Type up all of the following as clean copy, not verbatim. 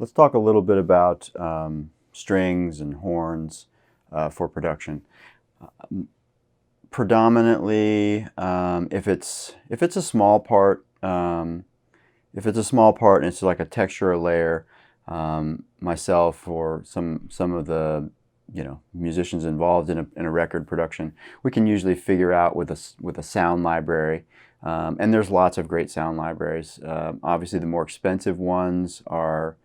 Let's talk a little bit about strings and horns for production. Predominantly, if it's a small part, if it's a small part and it's like a texture layer, myself or some of the musicians involved in a record production, we can usually figure out with a sound library. And there's lots of great sound libraries. Obviously, the more expensive ones are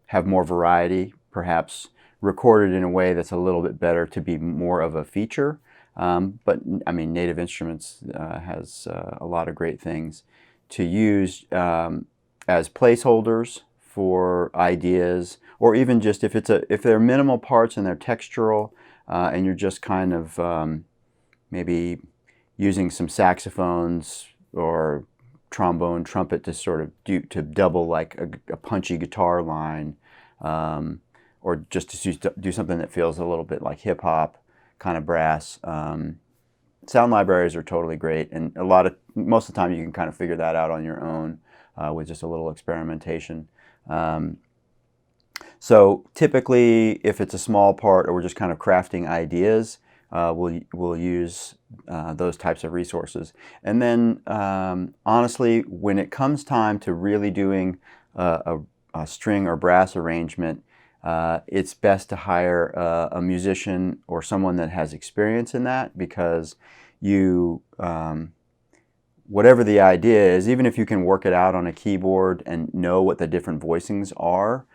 have more variety, perhaps recorded in a way that's a little bit better to be more of a feature. But I mean, Native Instruments has a lot of great things to use as placeholders for ideas, or even just if they're minimal parts and they're textural, and you're just kind of maybe using some saxophones or trombone, trumpet to sort of to double like a punchy guitar line, or just to do something that feels a little bit like hip hop kind of brass. Sound libraries are totally great, and most of the time you can kind of figure that out on your own with just a little experimentation. So typically, if it's a small part or we're just kind of crafting ideas, we'll use those types of resources. And then, honestly, when it comes time to really doing a string or brass arrangement, it's best to hire a musician or someone that has experience in that, because whatever the idea is, even if you can work it out on a keyboard and know what the different voicings are,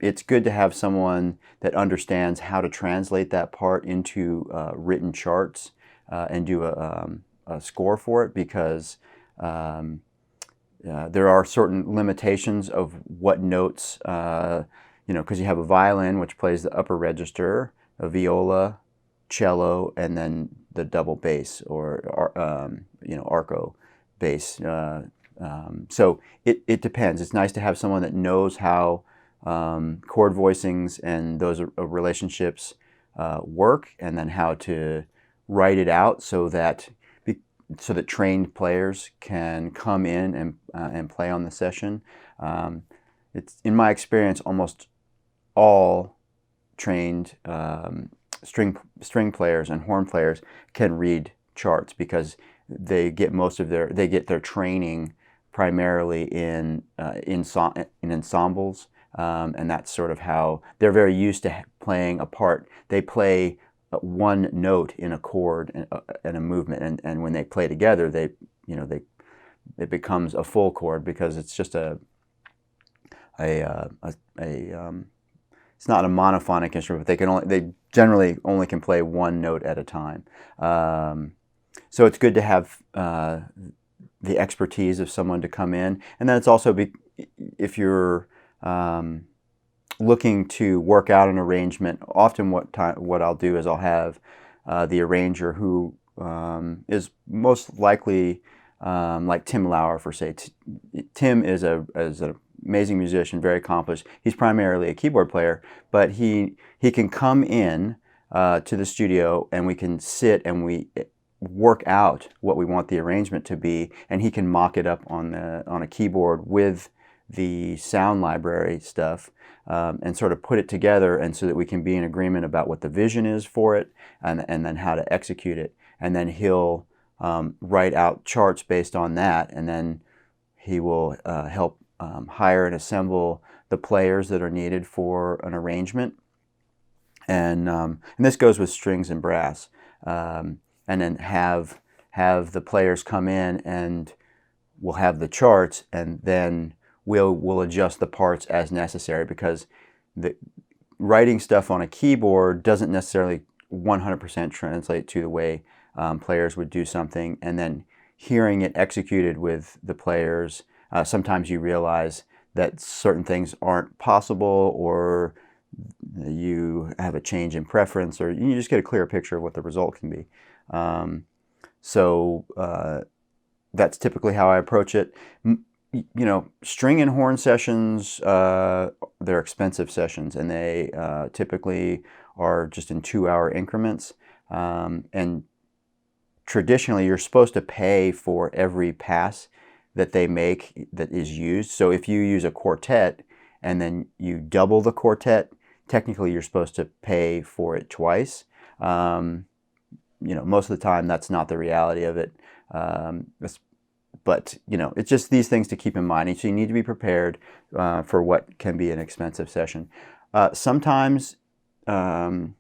it's good to have someone that understands how to translate that part into written charts and do a score for it, because there are certain limitations of what notes, because you have a violin, which plays the upper register, a viola, cello, and then the double bass, or arco bass. So it depends. It's nice to have someone that knows how chord voicings and those relationships work, and then how to write it out so that trained players can come in and play on the session. It's, in my experience, almost all trained string players and horn players can read charts, because they get their training primarily in ensembles, and that's sort of how they're very used to playing a part. They play one note in a chord and a movement, and when they play together, it becomes a full chord, because it's just it's not a monophonic instrument, but they generally only can play one note at a time. So it's good to have the expertise of someone to come in, and then it's also if you're looking to work out an arrangement. Often, what I'll do is I'll have the arranger, who is most likely like Tim Lauer, for say. Tim is an amazing musician, very accomplished. He's primarily a keyboard player, but he can come in to the studio, and we can sit and we work out what we want the arrangement to be, and he can mock it up on a keyboard with the sound library stuff, and sort of put it together, and so that we can be in agreement about what the vision is for it, and then how to execute it. And then he'll write out charts based on that, and then he will help hire and assemble the players that are needed for an arrangement. And this goes with strings and brass. And then have the players come in, and we'll have the charts, and then we'll adjust the parts as necessary, because writing stuff on a keyboard doesn't necessarily 100% translate to the way players would do something. And then hearing it executed with the players, sometimes you realize that certain things aren't possible, or you have a change in preference, or you just get a clearer picture of what the result can be. So that's typically how I approach it. String and horn sessions, they're expensive sessions, and they typically are just in 2-hour increments. And traditionally, you're supposed to pay for every pass that they make that is used. So if you use a quartet and then you double the quartet, technically you're supposed to pay for it twice. Most of the time that's not the reality of it. But it's just these things to keep in mind. So you need to be prepared for what can be an expensive session. Sometimes I'll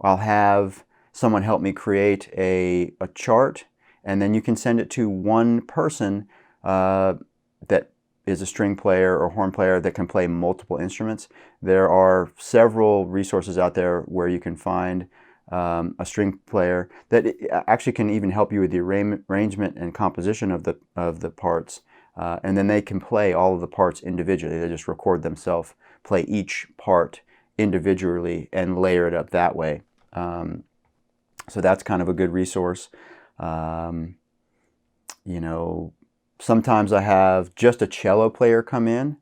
have someone help me create a chart, and then you can send it to one person that is a string player or horn player that can play multiple instruments. There are several resources out there where you can find a string player that actually can even help you with the arrangement and composition of the parts, and then they can play all of the parts individually. They just record themselves, play each part individually, and layer it up that way. So that's kind of a good resource. Sometimes I have just a cello player come in,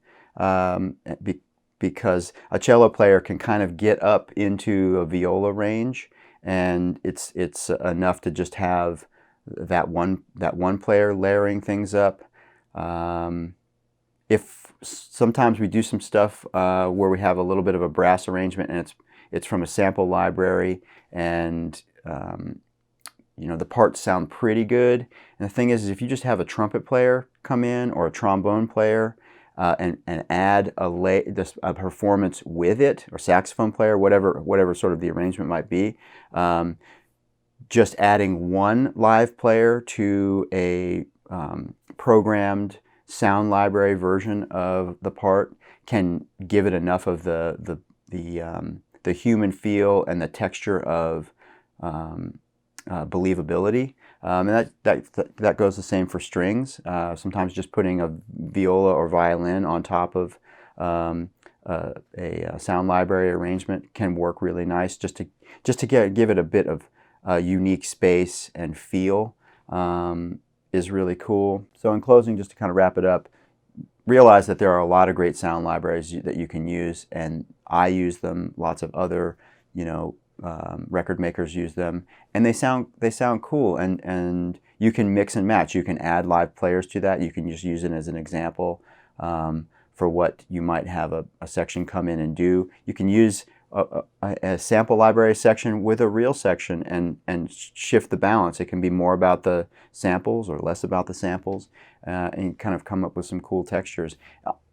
because a cello player can kind of get up into a viola range, and it's enough to just have that one player layering things up. If sometimes we do some stuff where we have a little bit of a brass arrangement, and it's from a sample library, and the parts sound pretty good. And the thing is if you just have a trumpet player come in or a trombone player and add a performance with it, or saxophone player, whatever sort of the arrangement might be, just adding one live player to a programmed sound library version of the part can give it enough of the human feel and the texture of believability, and that goes the same for strings. Sometimes just putting a viola or violin on top of a sound library arrangement can work really nice, just to give it a bit of unique space and feel, is really cool. So in closing, just to kind of wrap it up, realize that there are a lot of great sound libraries that you can use, and I use them. Lots of other record makers use them, and they sound cool, and you can mix and match. You can add live players to that. You can just use it as an example for what you might have a section come in and do. You can use a sample library section with a real section and shift the balance. It can be more about the samples or less about the samples, and kind of come up with some cool textures.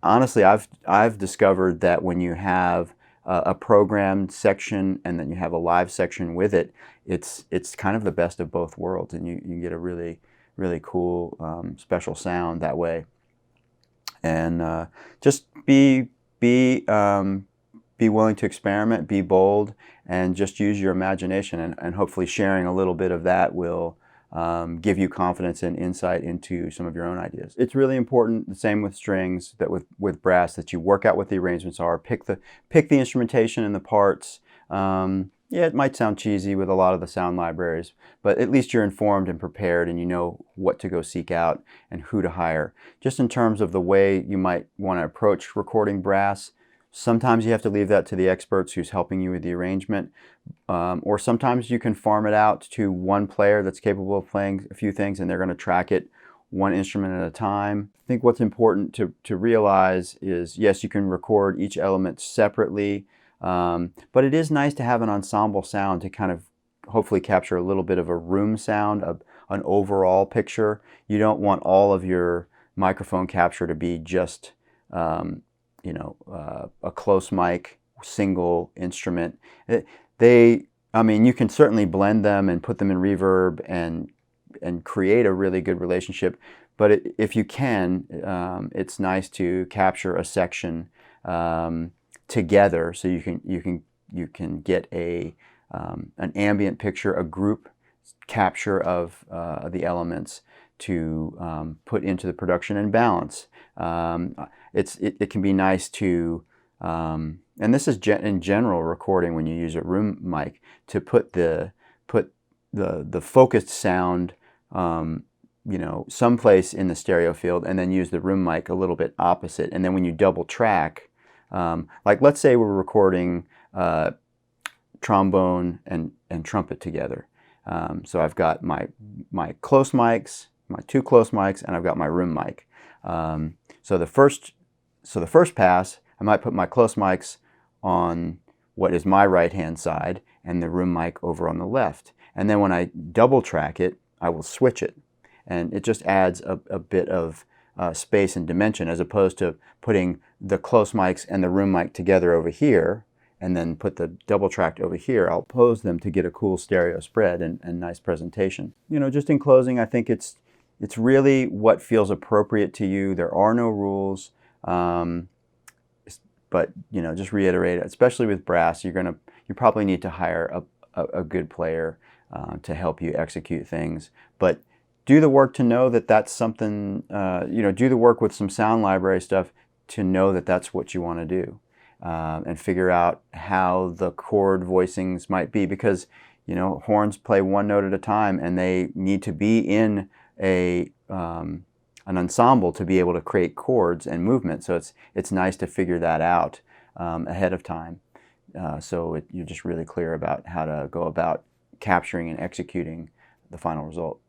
Honestly, I've discovered that when you have a programmed section and then you have a live section with it, it's kind of the best of both worlds, and you get a really, really cool special sound that way. And just be willing to experiment, be bold, and just use your imagination, and hopefully sharing a little bit of that will give you confidence and insight into some of your own ideas. It's really important, the same with strings, that with brass, that you work out what the arrangements are, pick the instrumentation and the parts. Yeah, it might sound cheesy with a lot of the sound libraries, but at least you're informed and prepared, and you know what to go seek out and who to hire. Just in terms of the way you might want to approach recording brass, sometimes you have to leave that to the experts who's helping you with the arrangement, or sometimes you can farm it out to one player that's capable of playing a few things, and they're going to track it one instrument at a time. I think what's important to realize is, yes, you can record each element separately, but it is nice to have an ensemble sound to kind of hopefully capture a little bit of a room sound, an overall picture. You don't want all of your microphone capture to be just a close mic, single instrument. You can certainly blend them and put them in reverb and create a really good relationship. But if you can, it's nice to capture a section together, so you can get an ambient picture, a group capture of the elements to put into the production and balance. It can be nice to, and this is in general recording when you use a room mic, to put the focused sound someplace in the stereo field, and then use the room mic a little bit opposite. And then when you double track, like let's say we're recording trombone and trumpet together. So I've got my close mics, my two close mics, and I've got my room mic. So the first pass, I might put my close mics on what is my right-hand side and the room mic over on the left. And then when I double track it, I will switch it. And it just adds a bit of space and dimension, as opposed to putting the close mics and the room mic together over here and then put the double tracked over here. I'll pose them to get a cool stereo spread and nice presentation. You know, just in closing, I think it's really what feels appropriate to you. There are no rules, but you know, just reiterate, especially with brass, you probably need to hire a good player to help you execute things. But do the work to know that that's something, you know, do the work with some sound library stuff to know that that's what you want to do, and figure out how the chord voicings might be, because, you know, horns play one note at a time and they need to be in an ensemble to be able to create chords and movement. So it's nice to figure that out ahead of time, so you're just really clear about how to go about capturing and executing the final result.